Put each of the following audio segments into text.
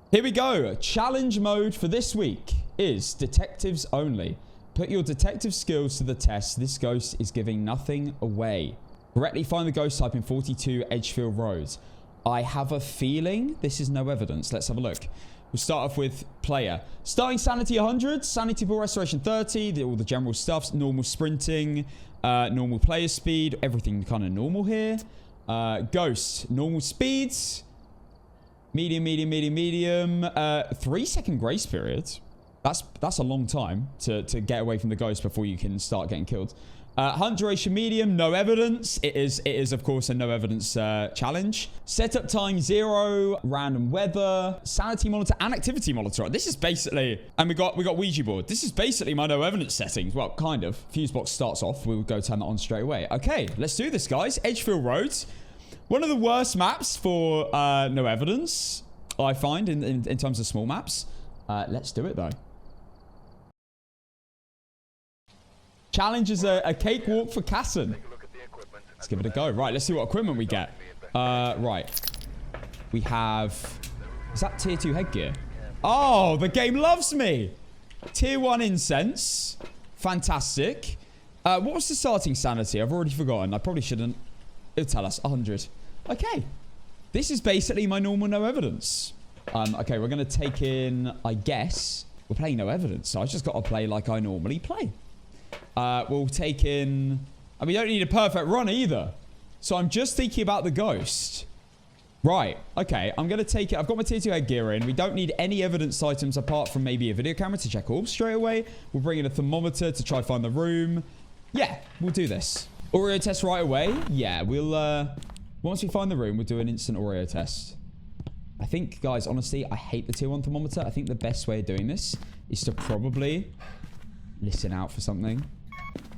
Here we go. Challenge mode for this week is detectives only. Put your detective skills to the test. This ghost is giving nothing away. Correctly find the ghost type in 42 Edgefield Road. I have a feeling this is no evidence. Let's have a look. We'll start off with player. Starting sanity 100, sanity pool restoration 30, all the general stuff, normal sprinting, normal player speed, everything kind of normal here. Ghost, normal speeds, medium, 3-second grace period. That's a long time to get away from the ghost before you can start getting killed. Hunt duration medium, no evidence. It is of course a no evidence challenge. Setup time 0, random weather, sanity monitor and activity monitor. This is basically, and we got Ouija board. This is basically my no evidence settings. Well, kind of. Fuse box starts off. We'll go turn that on straight away. Okay, let's do this, guys. Edgefield Road. One of the worst maps for no evidence, I find, in terms of small maps. Let's do it though. Challenge is a cakewalk for Casson. Let's give it a go. Right, let's see what equipment we get. Right. We have... Is that tier 2 headgear? Oh, the game loves me. Tier 1 incense. Fantastic. What was the starting sanity? I've already forgotten. I probably shouldn't. It'll tell us. 100. Okay. This is basically my normal no evidence. Okay, we're going to take in, I guess... We're playing no evidence, so I just got to play like I normally play. We'll take in... And we don't need a perfect run either. So I'm just thinking about the ghost. Right. Okay. I'm going to take it. I've got my tier 2 headgear in. We don't need any evidence items apart from maybe a video camera to check orbs straight away. We'll bring in a thermometer to try to find the room. Yeah. We'll do this. Oreo test right away. Yeah. We'll... Once we find the room, we'll do an instant Oreo test. I think, guys, honestly, I hate the tier 1 thermometer. I think the best way of doing this is to probably... listen out for something.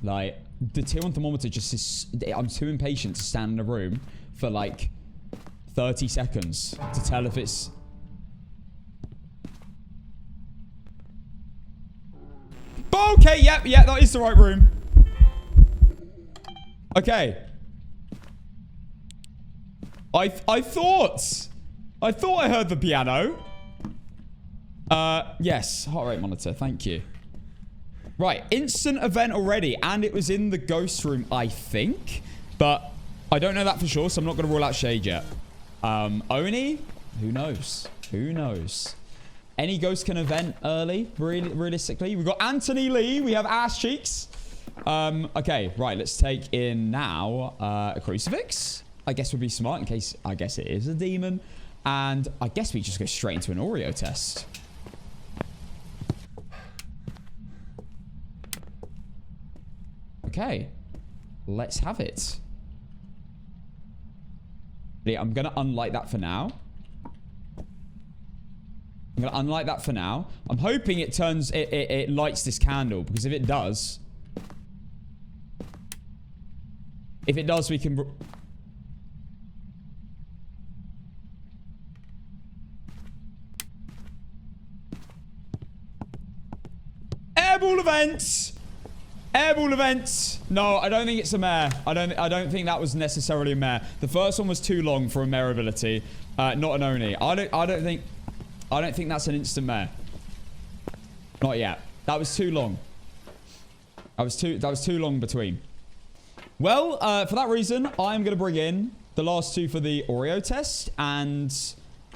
Like, the tier 1 thermometer just is... I'm too impatient to stand in a room for, like, 30 seconds to tell if it's... Okay, yep, that is the right room. Okay. I thought I heard the piano. Yes, heart rate monitor, thank you. Right, instant event already, and it was in the ghost room, I think. But I don't know that for sure, so I'm not going to rule out shade yet. Oni? Who knows? Who knows? Any ghost can event early, realistically. We've got Anthony Lee. We have ass cheeks. Okay, right, let's take in now a crucifix. I guess would be smart in case, I guess it is a demon. And I guess we just go straight into an Oreo test. Okay, let's have it. Yeah, I'm gonna unlight that for now. I'm hoping it turns, it lights this candle, because if it does, we can... Airball events! Airball events. No, I don't think it's a mare. I don't think that was necessarily a mare. The first one was too long for a mare ability. Not an Oni. I don't think that's an instant mare. Not yet. That was too long. That was too long between. Well, for that reason, I'm gonna bring in the last two for the Oreo test and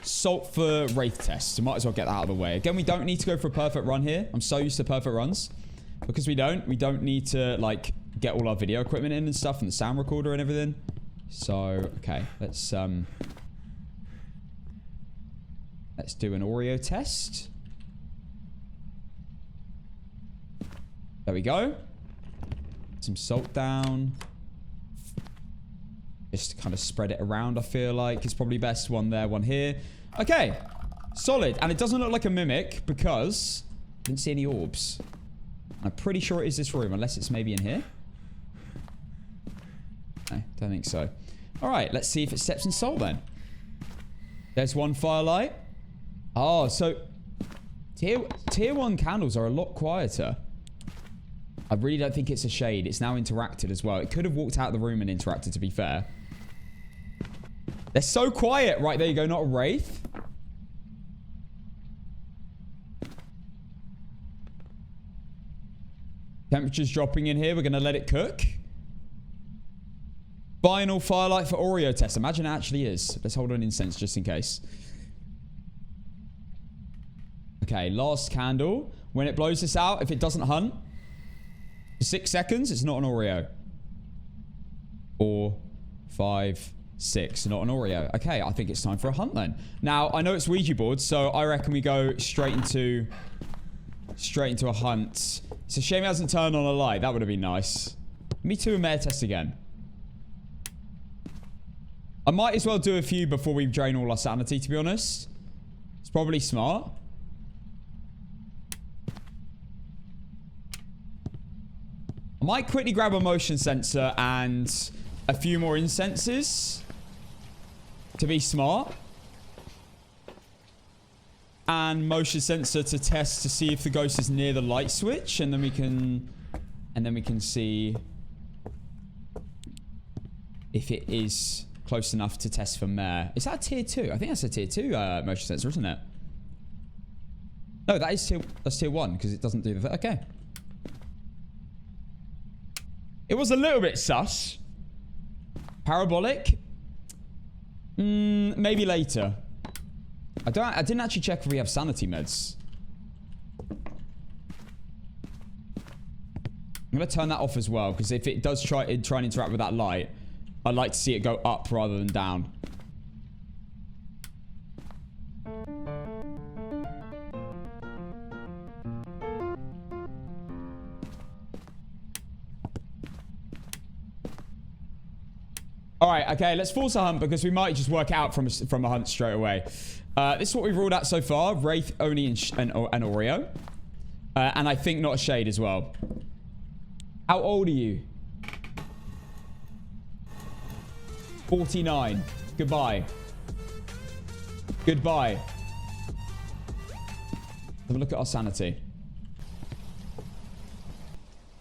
Salt for Wraith test. So might as well get that out of the way. Again, we don't need to go for a perfect run here. I'm so used to perfect runs. Because we don't need to, like, get all our video equipment in and stuff, and the sound recorder and everything. So, okay, let's do an Oreo test. There we go. Some salt down. Just kind of spread it around, I feel like. It's probably best. One there, one here. Okay, solid. And it doesn't look like a mimic because I didn't see any orbs. I'm pretty sure it is this room, unless it's maybe in here. No, don't think so. All right, let's see if it steps in soul then. There's one firelight. Oh, so tier 1 candles are a lot quieter. I really don't think it's a shade. It's now interacted as well. It could have walked out of the room and interacted, to be fair. They're so quiet. Right, there you go. Not a wraith. Temperature's dropping in here. We're going to let it cook. Final firelight for Oreo test. Imagine it actually is. Let's hold on incense just in case. Okay, last candle. When it blows this out, if it doesn't hunt for 6 seconds, it's not an Oreo. 4, 5, 6. Not an Oreo. Okay, I think it's time for a hunt then. Now, I know it's Ouija board, so I reckon we go straight into a hunt. It's a shame it hasn't turned on a light. That would have been nice. Me too, a mare test again. I might as well do a few before we drain all our sanity, to be honest. It's probably smart. I might quickly grab a motion sensor and a few more incenses to be smart. And motion sensor to test to see if the ghost is near the light switch, and then we can see if it is close enough to test for mare. Is that a tier 2? I think that's a tier 2 motion sensor, isn't it? No, that's tier 1 because it doesn't do the... Okay. It was a little bit sus. Parabolic? Maybe later. I didn't actually check if we have sanity meds. I'm going to turn that off as well, because if it does try and interact with that light, I'd like to see it go up rather than down. Alright, okay, let's force a hunt because we might just work out from a hunt straight away. This is what we've ruled out so far. Wraith, Oni, and Oreo. And I think not a Shade as well. How old are you? 49. Goodbye. Goodbye. Have a look at our sanity.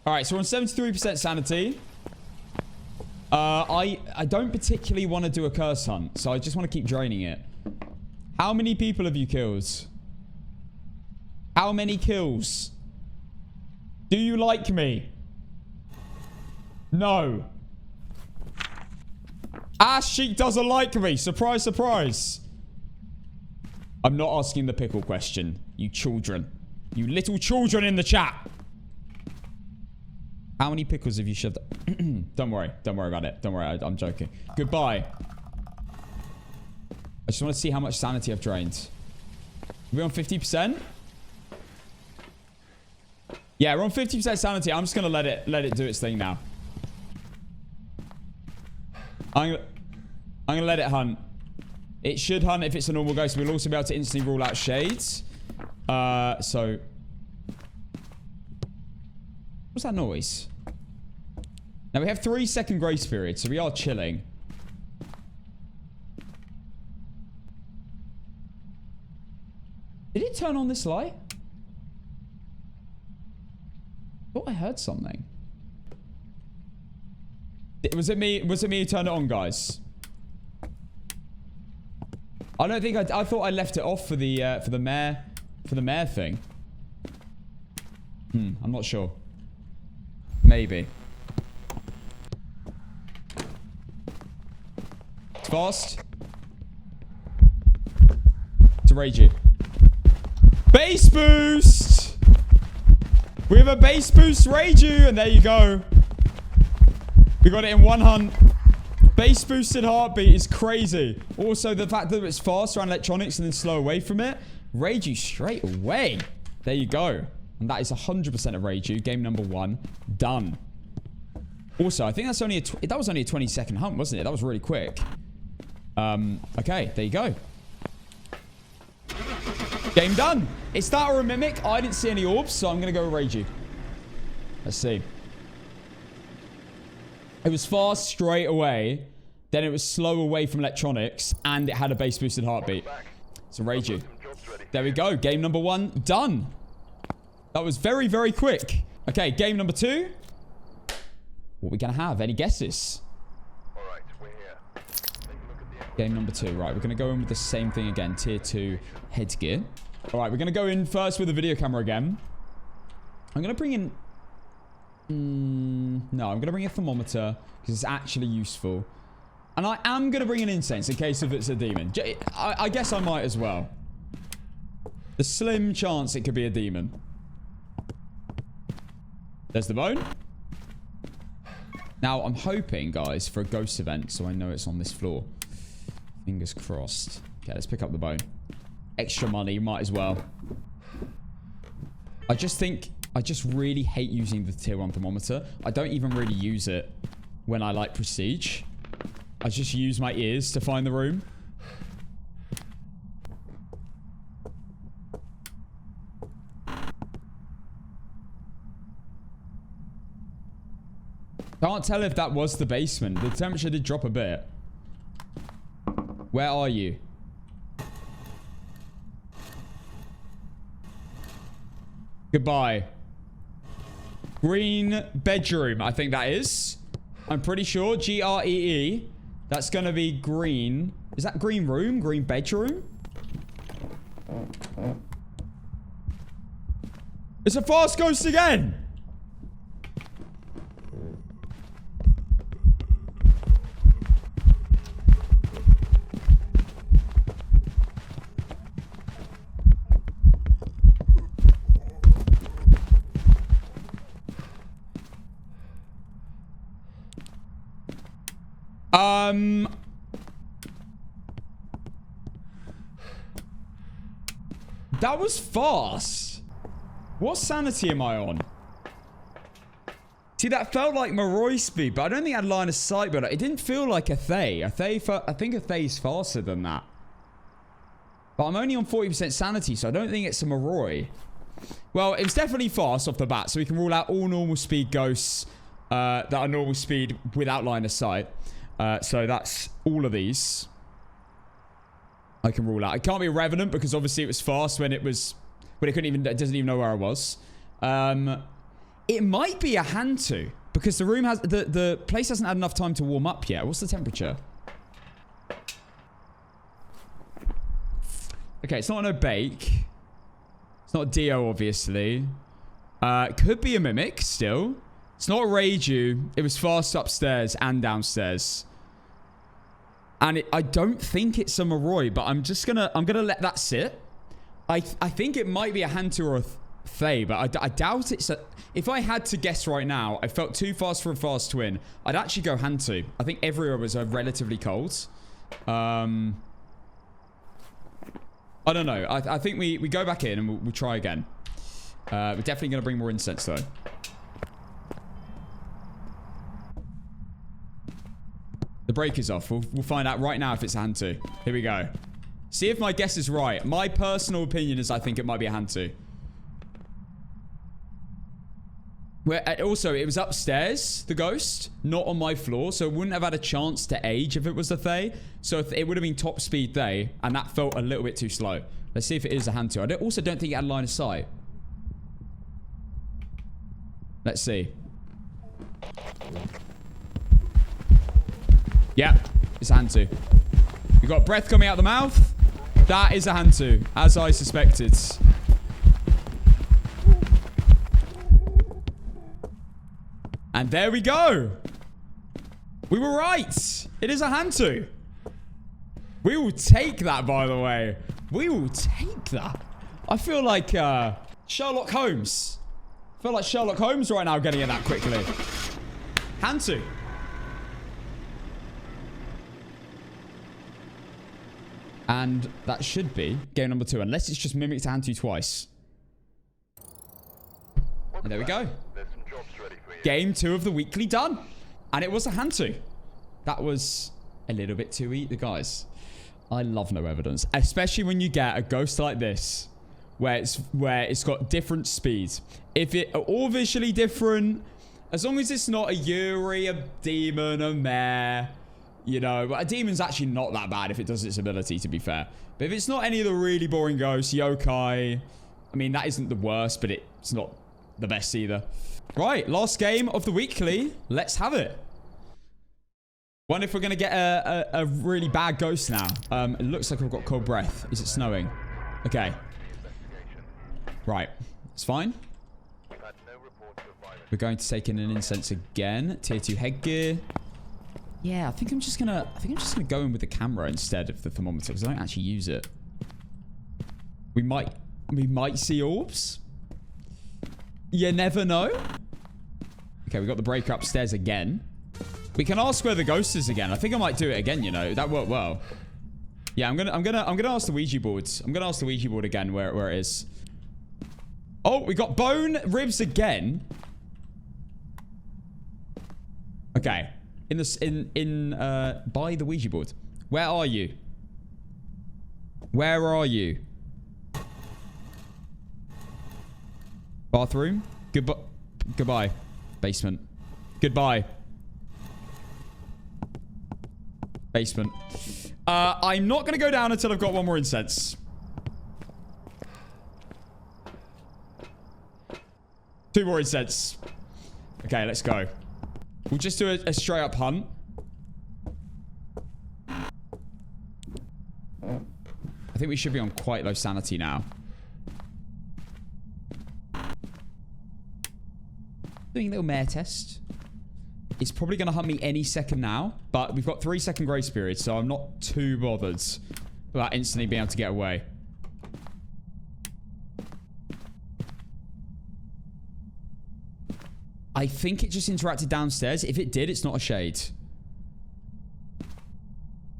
Alright, so we're on 73% sanity. I don't particularly want to do a curse hunt, so I just want to keep draining it. How many people have you killed? How many kills? Do you like me? No. Ass Cheek doesn't like me. Surprise, surprise. I'm not asking the pickle question. You children. You little children in the chat. How many pickles have you shoved? Don't worry. Don't worry about it. Don't worry. I'm joking. Goodbye. I just want to see how much sanity I've drained. Are we on 50%? Yeah, we're on 50% sanity. I'm just going to let it do its thing now. I'm going to let it hunt. It should hunt if it's a normal ghost. We'll also be able to instantly rule out shades. So... What's that noise? Now, we have 3-second grace period, so we are chilling. Did it turn on this light? I thought I heard something. Was it me who turned it on, guys? I don't think I thought I left it off for the mare thing. I'm not sure. Maybe. It's fast. To rage it. Base boost! We have a base boost rage you, and there you go. We got it in one hunt. Base boosted heartbeat is crazy. Also, the fact that it's fast around electronics and then slow away from it. Rage you straight away. There you go. And that is 100% of Rage You. Game number 1. Done. Also, I think that's only that was only a 20-second hunt, wasn't it? That was really quick. Okay, there you go. Game done. It's that or a Mimic. I didn't see any orbs, so I'm going to go with Rage You. Let's see. It was fast straight away. Then it was slow away from electronics. And it had a base boosted heartbeat. So Rage You. There we go. Game number 1 done. That was very, very quick. Okay, game number 2. What are we going to have? Any guesses? All right, we're here. Take a look at the Game number 2. Right, we're going to go in with the same thing again. Tier 2 headgear. All right, we're going to go in first with the video camera again. I'm going to bring in... No, I'm going to bring a thermometer because it's actually useful. And I am going to bring an incense in case if it's a demon. I guess I might as well. The slim chance it could be a demon. There's the bone. Now, I'm hoping, guys, for a ghost event, so I know it's on this floor. Fingers crossed. Okay, let's pick up the bone. Extra money, might as well. I just really hate using the tier 1 thermometer. I don't even really use it when I like prestige. I just use my ears to find the room. Can't tell if that was the basement. The temperature did drop a bit. Where are you? Goodbye. Green bedroom, I think that is. I'm pretty sure. G-R-E-E. That's going to be green. Is that green room? Green bedroom? It's a fast ghost again! That was fast. What sanity am I on? See, that felt like Moroi speed, but I don't think I had line of sight, but it didn't feel like a Thay. I think a Thay's faster than that. But I'm only on 40% sanity, so I don't think it's a Moroi. Well, it was definitely fast off the bat, so we can rule out all normal speed ghosts that are normal speed without line of sight. So that's all of these. I can rule out. It can't be a Revenant because obviously it was fast when it was... When it couldn't even... It doesn't even know where I was. It might be a Hantu because the room has... The place hasn't had enough time to warm up yet. What's the temperature? Okay, it's not an Obake. It's not a Dio, obviously. It could be a Mimic still. It's not a Reiju. It was fast upstairs and downstairs. And I don't think it's a Moroi, but I'm gonna let that sit. I think it might be a Hantu or a Thay, but I doubt it's a... If I had to guess right now, I felt too fast for a fast twin. I'd actually go Hantu. I think everywhere was relatively cold. I don't know. I think we go back in and we'll try again. We're definitely gonna bring more incense though. The breaker's off. We'll find out right now if it's a Hantu. Here we go. See if my guess is right. My personal opinion is I think it might be a Hantu. Also, it was upstairs, the ghost, not on my floor, so it wouldn't have had a chance to age if it was a Thay. So it would have been top speed Thay, and that felt a little bit too slow. Let's see if it is a Hantu. I also don't think it had line of sight. Let's see. Yep, it's a Hantu. You got breath coming out the mouth. That is a Hantu, as I suspected. And there we go. We were right. It is a Hantu. We will take that, by the way. We will take that. I feel like Sherlock Holmes. I feel like Sherlock Holmes right now getting it that quickly. Hantu. And that should be game number 2, unless it's just mimicked Hantu twice. And there we go. Game 2 of the weekly done. And it was a Hantu. That was a little bit too easy, guys. I love no evidence. Especially when you get a ghost like this. Where it's got different speeds. If it all visually different. As long as it's not a Yuri, a demon, a mare. You know, but a demon's actually not that bad if it does its ability, to be fair. But if it's not any of the really boring ghosts, yokai. I mean, that isn't the worst, but it's not the best either. Right, last game of the weekly. Let's have it. Wonder if we're going to get a really bad ghost now. It looks like I've got cold breath. Is it snowing? Okay. Right. It's fine. We've had no reports of violence We're going to take in an incense again. Tier 2 headgear. Yeah, I think I'm just gonna go in with the camera instead of the thermometer because I don't actually use it. We might see orbs. You never know. Okay, we got the breaker upstairs again. We can ask where the ghost is again. I think I might do it again, you know. That worked well. Yeah, I'm gonna ask the Ouija boards. I'm gonna ask the Ouija board again where it is. Oh, we got bone ribs again. Okay. By the Ouija board. Where are you? Where are you? Bathroom? Goodbye. Basement. Goodbye. Basement. I'm not going to go down until I've got one more incense. 2 more incense. Okay, let's go. We'll just do a straight up hunt. I think we should be on quite low sanity now. Doing a little mare test. It's probably going to hunt me any second now, but we've got 3-second grace period, so I'm not too bothered about instantly being able to get away. I think it just interacted downstairs. If it did, it's not a shade.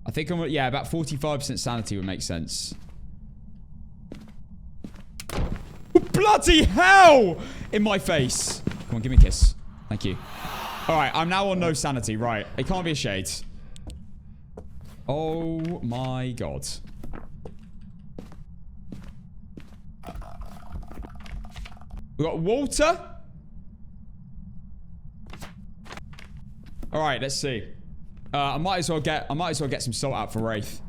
I think I'm... Yeah, about 45% sanity would make sense. Oh, bloody hell! In my face. Come on, give me a kiss. Thank you. Alright, I'm now on no sanity. Right. It can't be a shade. Oh my god. We got Walter. Alright, let's see. I might as well get some salt out for Wraith.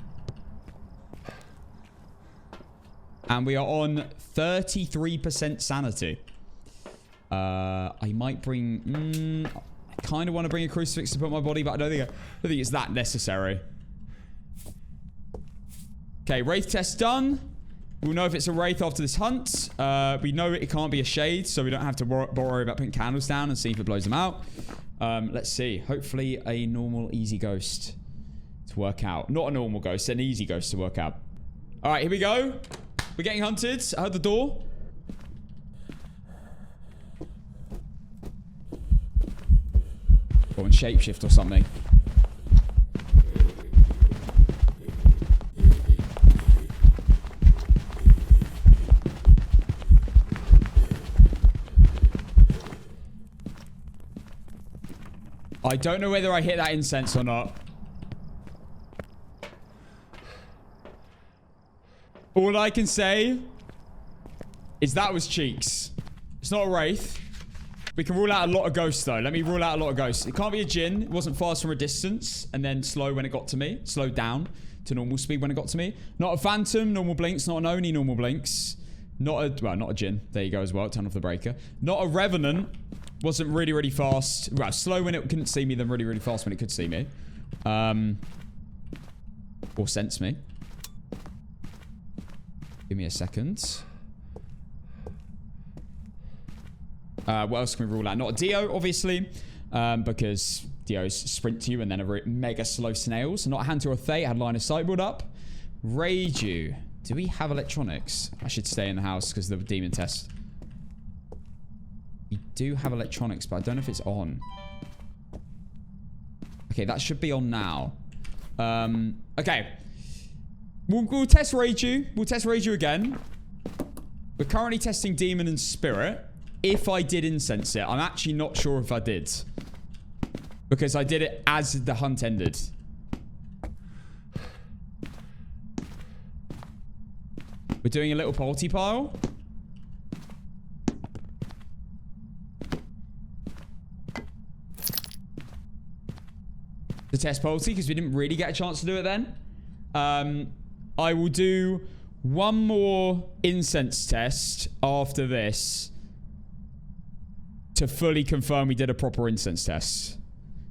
And we are on 33% sanity. I might bring... I kind of want to bring a crucifix to put on my body, but I don't think it's that necessary. Okay, Wraith test done. We'll know if it's a Wraith after this hunt. We know it can't be a shade, so we don't have to worry about putting candles down and see if it blows them out. Let's see. Hopefully a normal, easy ghost to work out. Not a normal ghost, an easy ghost to work out. All right, here we go. We're getting hunted. I heard the door. Or in shapeshift or something. I don't know whether I hit that incense or not. All I can say is that was cheeks. It's not a Wraith. We can rule out a lot of ghosts, though. Let me rule out a lot of ghosts. It can't be a Jinn. It wasn't fast from a distance. And then slow when it got to me. Slowed down to normal speed when it got to me. Not a Phantom. Normal blinks. Not an Oni. Normal blinks. Not a... Well, not a Jinn. There you go as well. Turn off the breaker. Not a Revenant. Wasn't really, really fast. Well, slow when it couldn't see me, then really, really fast when it could see me. Or sense me. Give me a second. What else can we rule out? Not a Dio, obviously. Because Dio's sprint to you and then a mega slow snails. Not a Hunter or Thay. Had line of sight build up. Reiju. Do we have electronics? I should stay in the house because of the demon test. We do have electronics, but I don't know if it's on. Okay, that should be on now. Okay. We'll test Reiju. We'll test Reiju again. We're currently testing Demon and Spirit. If I did incense it, I'm actually not sure if I did. Because I did it as the hunt ended. We're doing a little polty pile. To test polty, because we didn't really get a chance to do it then. I will do one more incense test after this to fully confirm we did a proper incense test.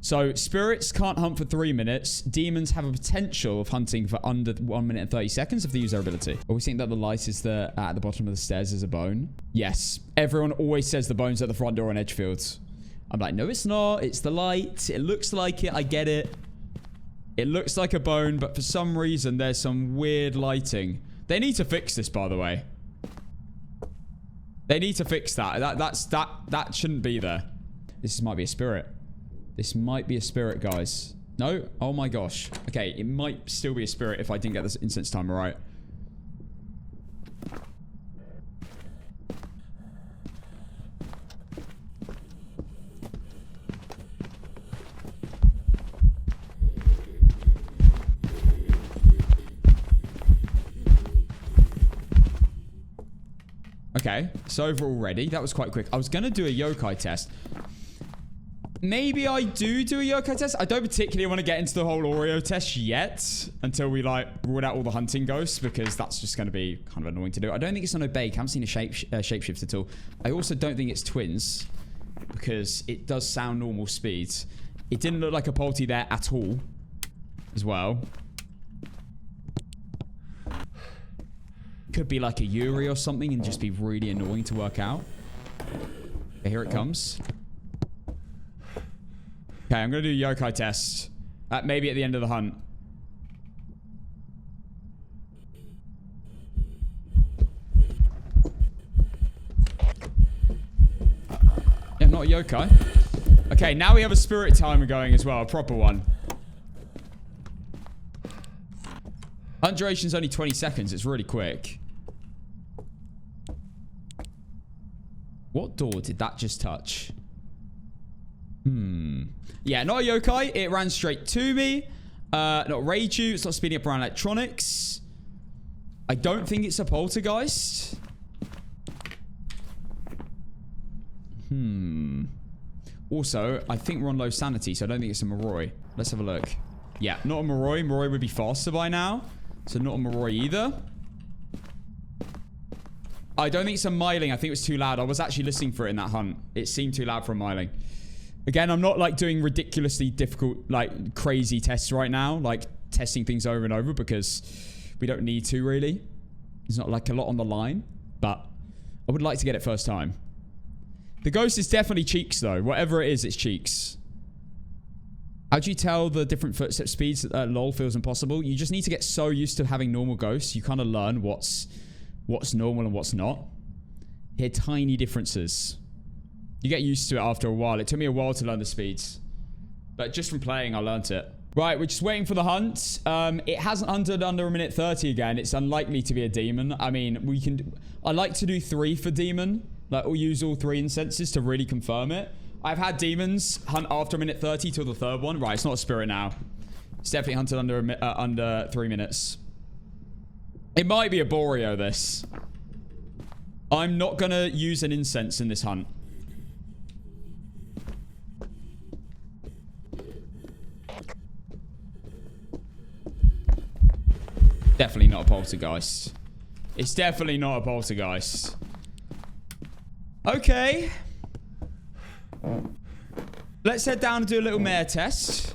So spirits can't hunt for 3 minutes. Demons have a potential of hunting for under 1 minute and 30 seconds if they use their ability. But we think that the light is at the bottom of the stairs is a bone. Yes. Everyone always says the bone's at the front door on Edgefield. I'm like, no, it's not. It's the light. It looks like it. I get it. It looks like a bone, but for some reason, there's some weird lighting. They need to fix this, by the way. They need to fix that. That shouldn't be there. This might be a spirit. This might be a spirit, guys. No? Oh my gosh. Okay, it might still be a spirit if I didn't get this incense timer right. Okay, so overall ready. That was quite quick. I was going to do a yokai test. Maybe I do a yokai test. I don't particularly want to get into the whole Oreo test yet until we, like, rule out all the hunting ghosts because that's just going to be kind of annoying to do. I don't think it's on Obey. I haven't seen a shapeshift at all. I also don't think it's twins because it does sound normal speeds. It didn't look like a Polty there at all as well. Could be like a Yuri or something and just be really annoying to work out. Okay, here it comes. Okay, I'm going to do a yokai test. Maybe at the end of the hunt. Yeah, not a yokai. Okay, now we have a spirit timer going as well. A proper one. Hunt duration's only 20 seconds. It's really quick. What door did that just touch? Yeah, not a yokai. It ran straight to me. Not Reiju. It's not speeding up around electronics. I don't think it's a poltergeist. Also, I think we're on low sanity, so I don't think it's a Moroi. Let's have a look. Yeah, not a Moroi. Moroi would be faster by now. So not a Moroi either. I don't think it's a Myling. I think it was too loud. I was actually listening for it in that hunt. It seemed too loud for a Myling. Again, I'm not like doing ridiculously difficult, like crazy tests right now. Like testing things over and over because we don't need to really. There's not like a lot on the line. But I would like to get it first time. The ghost is definitely cheeks though. Whatever it is, it's cheeks. How do you tell the different footstep speeds that LOL feels impossible? You just need to get so used to having normal ghosts. You kind of learn what's normal and what's not. Hear tiny differences. You get used to it after a while. It took me a while to learn the speeds. But just from playing, I learnt it. Right, we're just waiting for the hunt. It hasn't hunted under 1 minute 30 again. It's unlikely to be a demon. I mean, we can... I like to do 3 for demon. Like, we'll use all 3 incenses to really confirm it. I've had demons hunt after 1 minute 30 till the 3rd one. Right, it's not a spirit now. It's definitely hunted under 3 minutes. It might be a Boreo, this. I'm not going to use an incense in this hunt. Definitely not a poltergeist. It's definitely not a poltergeist. Okay. Let's head down and do a little mare test.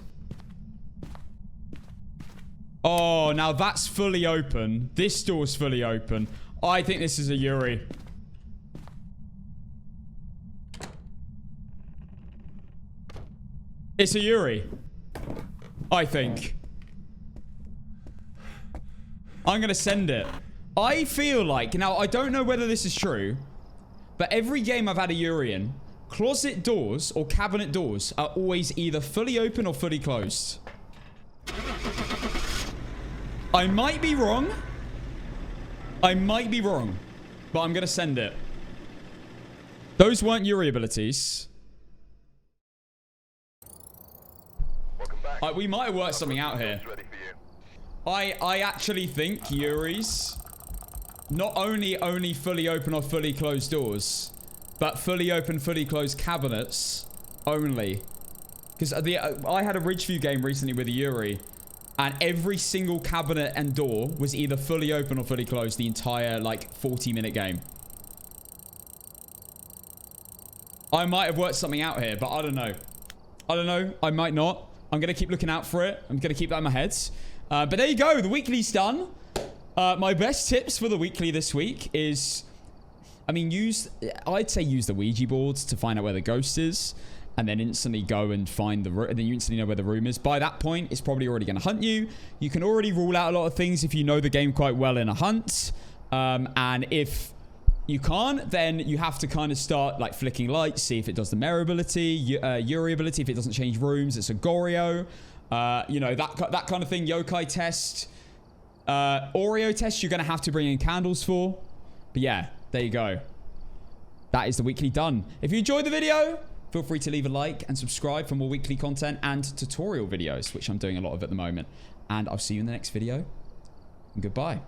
Oh, now that's fully open. This door's fully open. I think this is a Yuri. It's a Yuri. I think. I'm going to send it. I feel like... Now, I don't know whether this is true. But every game I've had a Yuri in, closet doors or cabinet doors are always either fully open or fully closed. I might be wrong. I might be wrong. But I'm going to send it. Those weren't Yuri abilities. We might have worked something out here. I actually think Yuri's not only fully open or fully closed doors, but fully open, fully closed cabinets only. Because I had a Ridgeview game recently with a Yuri, and every single cabinet and door was either fully open or fully closed the entire, like, 40-minute game. I might have worked something out here, but I don't know. I don't know. I might not. I'm going to keep looking out for it. I'm going to keep that in my head. But there you go. The weekly's done. My best tips for the weekly this week is, I mean, I'd say use the Ouija boards to find out where the ghost is, and then instantly go and find the room, and then you instantly know where the room is. By that point, it's probably already going to hunt you. You can already rule out a lot of things if you know the game quite well in a hunt. And if you can't, then you have to kind of start like flicking lights, see if it does the Mare ability, Yuri ability, if it doesn't change rooms, it's a Goryo. You know, that kind of thing. Yokai test. Oreo test, you're going to have to bring in candles for. But yeah, there you go. That is the weekly done. If you enjoyed the video, feel free to leave a like and subscribe for more weekly content and tutorial videos, which I'm doing a lot of at the moment. And I'll see you in the next video. And goodbye.